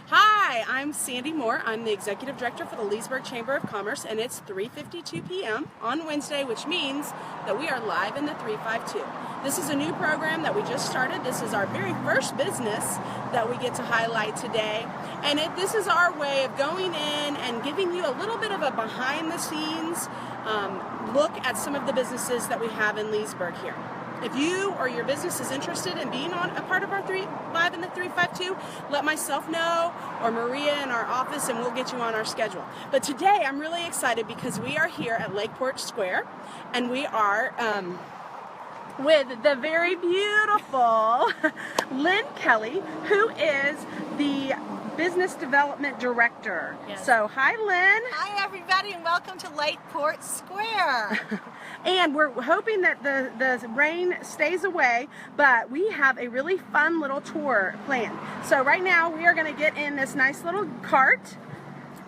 Hi, I'm Sandy Moore. I'm the Executive Director for the Leesburg Chamber of Commerce, and it's 3:52 p.m. on Wednesday, which means that we are live in the 352. This is a new program that we just started. This is our very first business that we get to highlight today, and this is our way of going in and giving you a little bit of a behind-the-scenes look at some of the businesses that we have in Leesburg here. If you or your business is interested in being on a part of our live in the 352, let myself know or Maria in our office and we'll get you on our schedule. But today I'm really excited because we are here at Lakeport Square and we are with the very beautiful Lynn Kelly, who is the Business Development Director. Yes. So, hi Lynn. Hi everybody and welcome to Lakeport Square. And we're hoping that the rain stays away, but we have a really fun little tour planned. So right now we are going to get in this nice little cart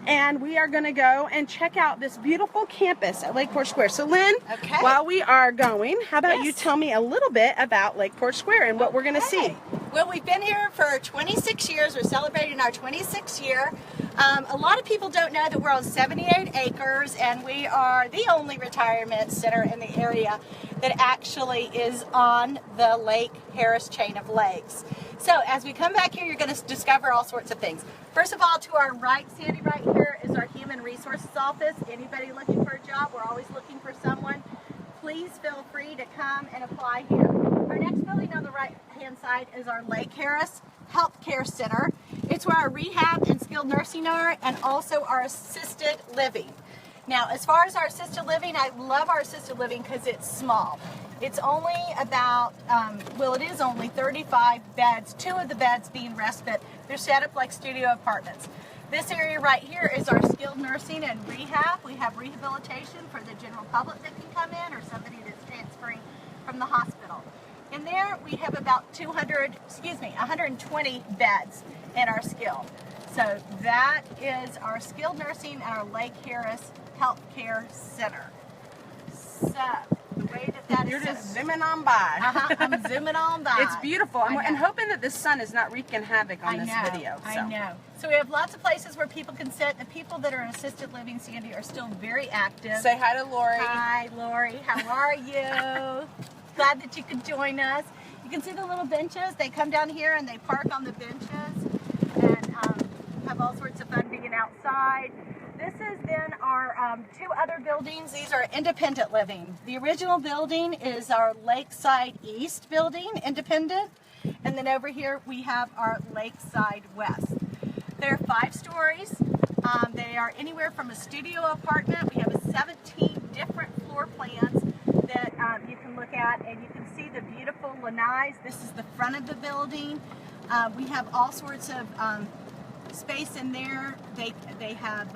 and we are going to go and check out this beautiful campus at Lakeport Square. So Lynn, Okay. while we are going, how about you Yes. tell me a little bit about Lakeport Square and what we're going to see? Well, we've been here for 26 years. We're celebrating our 26th year. A lot of people don't know that we're on 78 acres and we are the only retirement center in the area that actually is on the Lake Harris chain of lakes. So as we come back here, you're going to discover all sorts of things. First of all, to our right, Sandy, right here is our Human Resources Office. Anybody looking for a job, we're always looking for someone. Please feel free to come and apply here. Our next building on the right-hand side is our Lake Harris Healthcare Center. It's where our rehab and skilled nursing are, and also our assisted living. Now, as far as our assisted living, I love our assisted living because it's small. It's only about, it is only 35 beds, 2 of the beds being respite. They're set up like studio apartments. This area right here is our skilled nursing and rehab. We have rehabilitation for the general public that can come in or somebody that's transferring from the hospital. In there, we have about 120 beds in our skilled. So that is our skilled nursing and our Lake Harris Healthcare Center. So the way that You're is just set up- zooming on by. I'm zooming on by. It's beautiful. I know. And hoping that the sun is not wreaking havoc on I this know, video. I know. So we have lots of places where people can sit. The people that are in assisted living, Sandy, are still very active. Say hi to Lori. Hi, Lori. How are you? Glad that you could join us. You can see the little benches. They come down here and they park on the benches and have all sorts of fun being outside. This is then our 2 other buildings. These are independent living. The original building is our Lakeside East building, independent. And then over here we have our Lakeside West. They're 5 stories. They are anywhere from a studio apartment. We have 17 different floor plans that you can look at, and you can see the beautiful lanais. This is the front of the building. We have all sorts of space in there. They have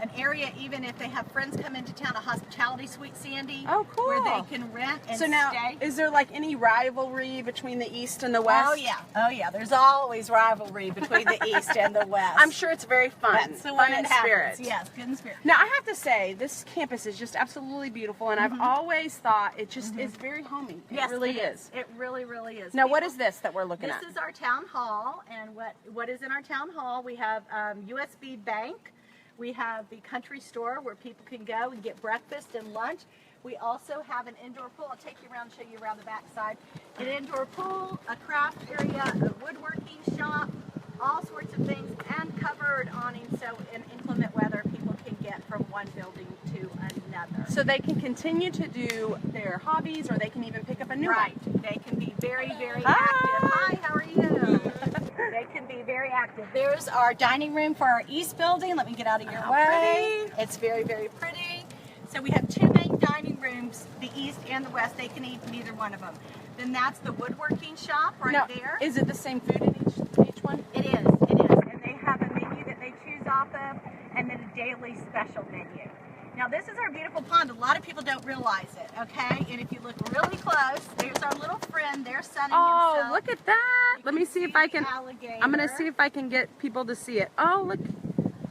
an area, even if they have friends come into town, a hospitality suite, Sandy. Oh, cool. Where they can rent and So now, stay. is there like any rivalry between the East and the West? Oh yeah. There's always rivalry between the East and the West. I'm sure it's very fun. That's the fun way in it happens. spirit. Yes, good in spirit. Now, I have to say, this campus is just absolutely beautiful, and I've always thought it just is very homey. It Yes, really it is. It really, really is. Now, what People- is this that we're looking at? This is our town hall, and what is in our town hall? We have USB Bank. We have the country store where people can go and get breakfast and lunch. We also have an indoor pool. I'll take you around and show you around the back side. An indoor pool, a craft area, a woodworking shop, all sorts of things, and covered awning so in inclement weather people can get from one building to another. So they can continue to do their hobbies, or they can even pick up a new one. Right. They can be very, very Hi. active. Hi, how are you? They can be very active. There's our dining room for our east building. Let me get out of your How way. pretty. It's very, very pretty. So we have 2 main dining rooms, the east and the west. They can eat in either one of them. Then that's the woodworking shop right Now, there. is it the same food in each one? It is. And they have a menu that they choose off of, and then a daily special menu. Now this is our beautiful pond. A lot of people don't realize it, okay? And if you look really close, there's our little friend. There's sunning Oh, himself. look at that. Let me see if I the can. alligator. I'm going to see if I can get people to see it. Oh, look.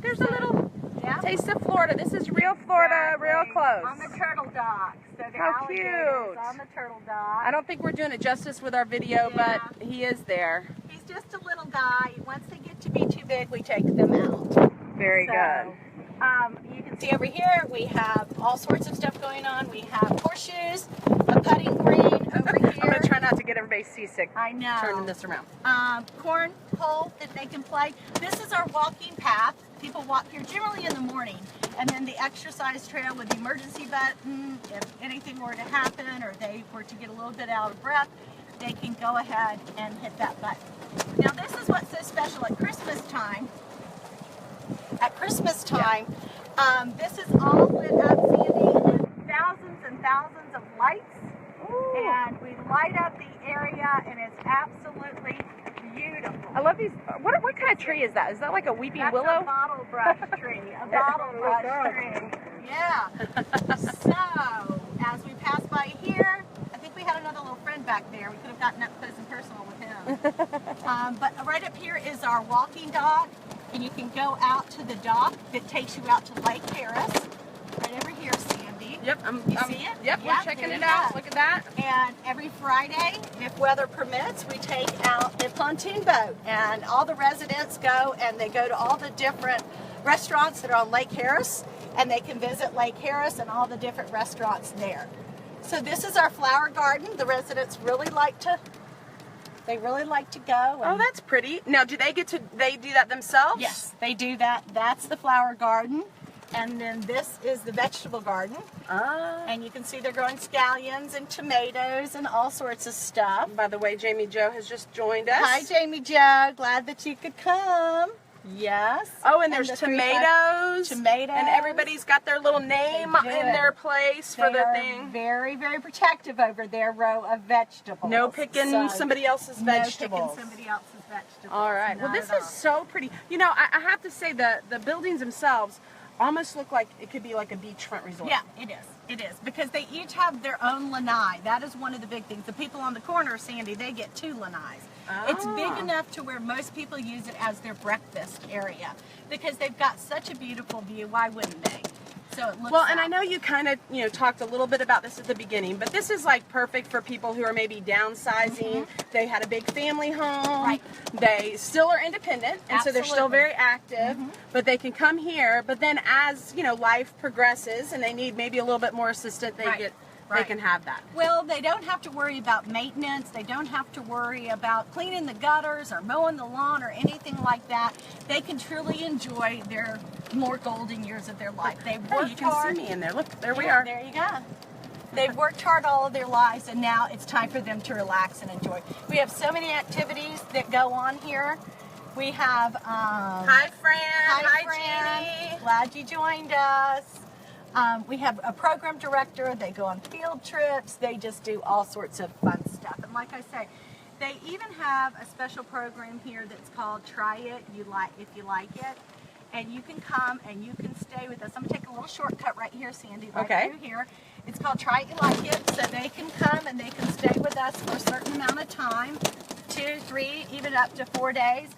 There's a little Yeah. taste of Florida. This is real Florida, real Exactly. close. On the turtle dock. So the How alligator is cute. on the turtle dock. I don't think we're doing it justice with our video, Yeah. but he is there. He's just a little guy. Once they get to be too too big, we take them out. Very good. You can see over here we have all sorts of stuff going on. We have horseshoes, a putting green over here. I'm going to try not to get everybody seasick. I know. Turning this around. Cornhole that they can play. This is our walking path. People walk here generally in the morning. And then the exercise trail with the emergency button. If anything were to happen or they were to get a little bit out of breath, they can go ahead and hit that button. Now this is what's so special at Christmas time. At Christmas time, this is all lit up, Sandy, with thousands and thousands of lights. Ooh. And we light up the area, and it's absolutely beautiful. I love these. What kind of tree is that? Is that like a weeping That's willow? a bottle brush tree. A bottle brush tree. Yeah. So, as we pass by here, I think we had another little friend back there. We could have gotten up close and personal with him. But right up here is our walking dock, and you can go out to the dock that takes you out to Lake Harris. Right over here, Sandy. Yep. You see it? Yep, Yeah, we're checking there it you out. go. Look at that. And every Friday, if weather permits, we take out a pontoon boat. And all the residents go, and they go to all the different restaurants that are on Lake Harris. And they can visit Lake Harris and all the different restaurants there. So this is our flower garden. The residents really like to, go. Oh, that's pretty. Now, they do that themselves? Yes, they do that. That's the flower garden. And then this is the vegetable garden. And you can see they're growing scallions and tomatoes and all sorts of stuff. By the way, Jamie Jo has just joined us. Hi, Jamie Jo. Glad that you could come. Yes. Oh, and there's the tomatoes. Tomatoes. And everybody's got their little name They in do. their place They for the are thing. very, very protective over their row of vegetables. No picking So, somebody else's vegetables. No picking somebody else's vegetables. All right. Well, Not this at is all. so pretty. You know, I have to say the buildings themselves almost look like it could be like a beachfront resort. Yeah, it is. It is. Because they each have their own lanai. That is one of the big things. The people on the corner, Sandy, they get 2 lanais. It's big Ah. enough to where most people use it as their breakfast area. Because they've got such a beautiful view. Why wouldn't they? So it looks Well, and out. I know you kind of, talked a little bit about this at the beginning, but this is like perfect for people who are maybe downsizing. They had a big family home. Right. They still are independent, and so they're still Absolutely. very active, but they can come here. But then as, life progresses and they need maybe a little bit more assistance, they Right. they can have that. Well, they don't have to worry about maintenance. They don't have to worry about cleaning the gutters or mowing the lawn or anything like that. They can truly enjoy their more golden years of their life. They've Oh, worked you can hard. see me in there. Look, there we Yeah, are. There you go. They've worked hard all of their lives, and now it's time for them to relax and enjoy. We have so many activities that go on here. We have Hi, Fran. Hi, Jeannie. Fran. Glad you joined us. We have a program director. They go on field trips. They just do all sorts of fun stuff. And like I say, they even have a special program here that's called Try It If You Like It. And you can come and you can stay with us. I'm going to take a little shortcut right here, Sandy, right Okay. through here. It's called Try It You Like It. So they can come and they can stay with us for a certain amount of time, 2, 3, even up to 4 days.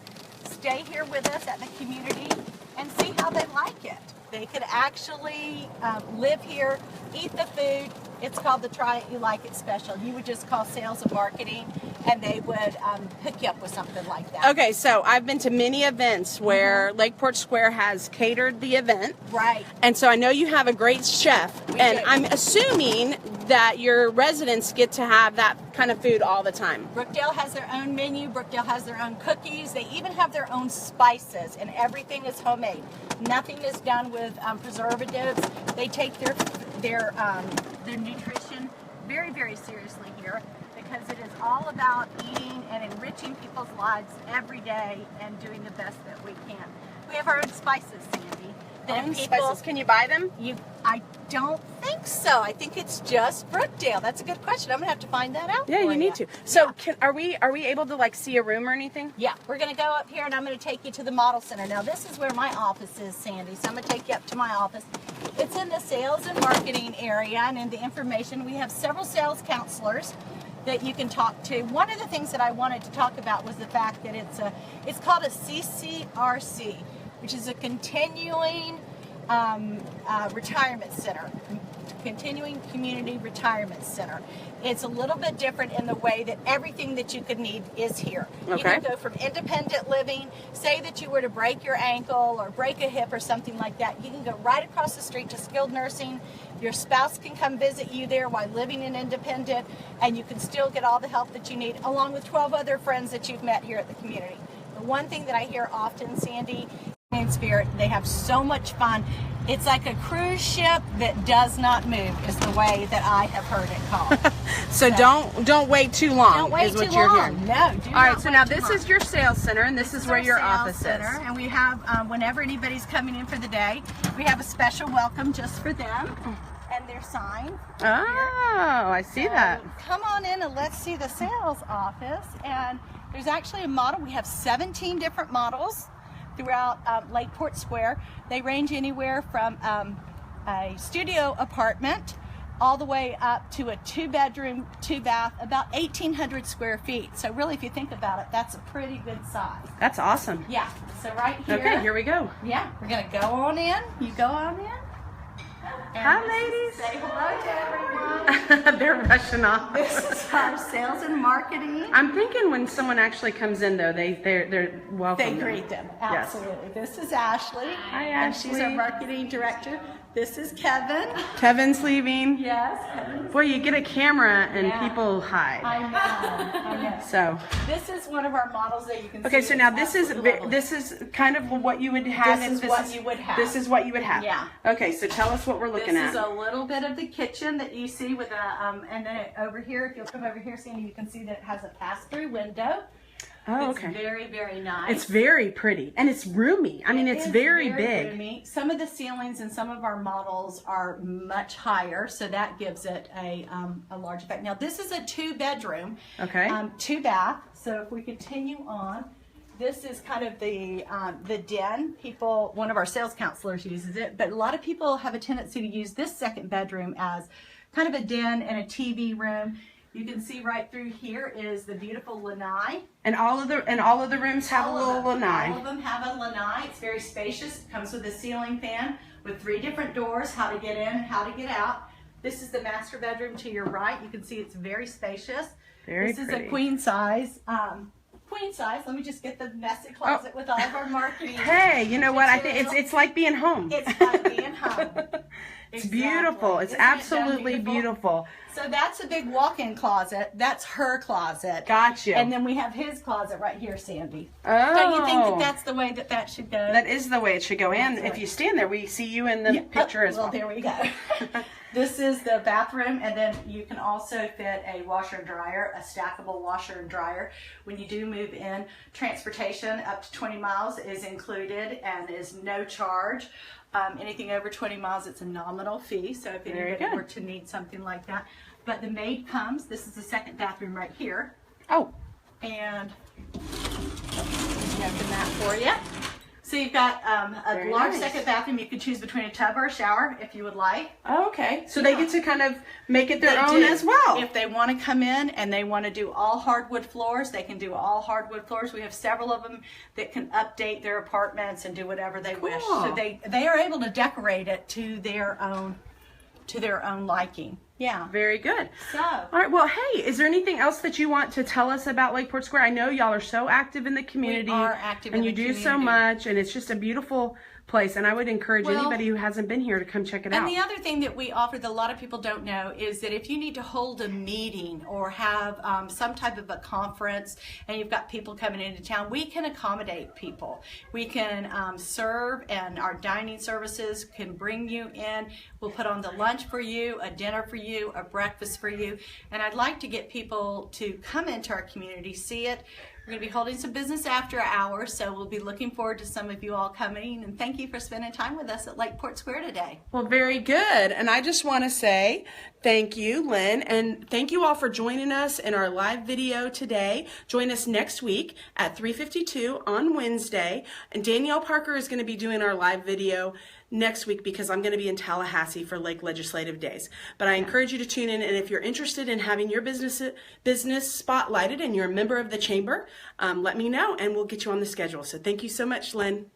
Stay here with us at the community and see how they like it. They could actually live here, eat the food. It's called the Try It You Like It special. You would just call sales and marketing, and they would hook you up with something like that. Okay, so I've been to many events where Lakeport Square has catered the event. Right. And so I know you have a great chef, and do. I'm assuming that your residents get to have that kind of food all the time. Brookdale has their own menu. Brookdale has their own cookies. They even have their own spices, and everything is homemade. Nothing is done with preservatives. They take their nutrition very, very seriously here, because it is all about eating and enriching people's lives every day and doing the best that we can. We have our own spices, Sandy. that Own people- spices. Can you buy them? I don't think so. I think it's just Brookdale. That's a good question. I'm gonna have to find that out. Yeah, for you need to. So, are we able to like see a room or anything? Yeah, we're gonna go up here and I'm gonna take you to the model center. Now this is where my office is, Sandy. So I'm gonna take you up to my office. It's in the sales and marketing area, and in the information we have several sales counselors that you can talk to. One of the things that I wanted to talk about was the fact that it's called a CCRC, which is a continuing retirement center. continuing community retirement center. It's a little bit different in the way that everything that you could need is here. You Okay. can go from independent living, say that you were to break your ankle or break a hip or something like that, you can go right across the street to skilled nursing. Your spouse can come visit you there while living in independent, and you can still get all the help that you need, along with 12 other friends that you've met here at the community. The one thing that I hear often, Sandy, in Spirit, they have so much fun. It's like a cruise ship that does not move, is the way that I have heard it called. So don't wait too long. Don't wait is what too you're long. hearing. No, do All right. not So wait now too this long. is your sales center, and this is where our your sales office center, is. and we have whenever anybody's coming in for the day, we have a special welcome just for them and their sign. Oh, I see that. Come on in and let's see the sales office. And there's actually a model. We have 17 different models throughout Lakeport Square. They range anywhere from a studio apartment all the way up to a 2-bedroom, 2-bath, about 1,800 square feet. So really, if you think about it, that's a pretty good size. That's awesome. Yeah, so right here. Okay, here we go. Yeah, we're gonna go on in. You go on in. And Hi, this ladies. is- Say hello to everyone. They're rushing off. This is our sales and marketing. I'm thinking when someone actually comes in, though, they're welcome. They greet them. Yes. Absolutely. This is Ashley. Hi, And she's our Ashley. marketing director. This is Kevin. Kevin's leaving. Yes, Kevin. Boy, you get a camera and Yeah. people hide. I know. So. This is one of our models that you can see. Okay, so now It's this is absolutely lovely. this is kind of what you would have. This is what you would have. This is what you would have. Yeah. Okay, so tell us what we're looking This is at. a little bit of the kitchen that you see with a, and then over here, if you'll come over here, Sandy, you can see that it has a pass-through window. Oh, It's okay. very, very nice. It's very pretty and it's roomy. I mean, It it's is very big. roomy. Some of the ceilings in some of our models are much higher, so that gives it a large effect. Now, this is a 2-bedroom, Okay. 2-bath. So if we continue on, this is kind of the den. People, one of our sales counselors uses it, but a lot of people have a tendency to use this 2nd bedroom as kind of a den and a TV room. You can see right through here is the beautiful lanai. And all of the rooms have a little All of lanai. them have a lanai. It's very spacious. It comes with a ceiling fan with 3 different doors, how to get in and how to get out. This is the master bedroom to your right. You can see it's very spacious. Very This is pretty. a queen size. Queen size. Let me just get the messy closet with all of our marketing. Hey, you know what? I think it's like being home. It's like being home. It's Exactly. beautiful. It's Isn't it done absolutely beautiful. So that's a big walk-in closet. That's her closet. Gotcha. And then we have his closet right here, Sandy. Oh. Don't you think that that's the way that that should go? That is the way it should go. And if you stand there, we see you in the Yeah. picture as well. There we go. This is the bathroom, and then you can also fit a washer and dryer, a stackable washer and dryer. When you do move in, transportation up to 20 miles is included and is no charge. Anything over 20 miles, it's a nominal fee. So if Very anybody good. were to need something like that. But the maid comes. This is the 2nd bathroom right here. Oh, And open that for you. So you've got a Very large nice. 2nd bathroom. You could choose between a tub or a shower if you would like. okay. So they get to kind of make it their They own do. as well. If they want to come in and they want to do all hardwood floors, they can do all hardwood floors. We have several of them that can update their apartments and do whatever they wish. So Cool. they are able to decorate it to their own liking. Yeah. Very good. So All right. Well, hey, is there anything else that you want to tell us about Lakeport Square? I know y'all are so active in the community. are active and in you the do so community. much, and it's just a beautiful place. And I would encourage Well, anybody who hasn't been here to come check it out. And the other thing that we offer that a lot of people don't know is that if you need to hold a meeting or have some type of a conference and you've got people coming into town, we can accommodate people. We can serve, and our dining services can bring you in. We'll put on the lunch for you, a dinner for you, a breakfast for you. And I'd like to get people to come into our community, see it. We're going to be holding some business after hours, so we'll be looking forward to some of you all coming. And thank you for spending time with us at Lakeport Square today. Well, very good. And I just want to say thank you, Lynn, and thank you all for joining us in our live video today. Join us next week at 3:52 on Wednesday. And Danielle Parker is going to be doing our live video next week because I'm going to be in Tallahassee for Lake Legislative Days. But I encourage you to tune in, and if you're interested in having your business spotlighted and you're a member of the chamber, let me know and we'll get you on the schedule. So thank you so much, Lynn.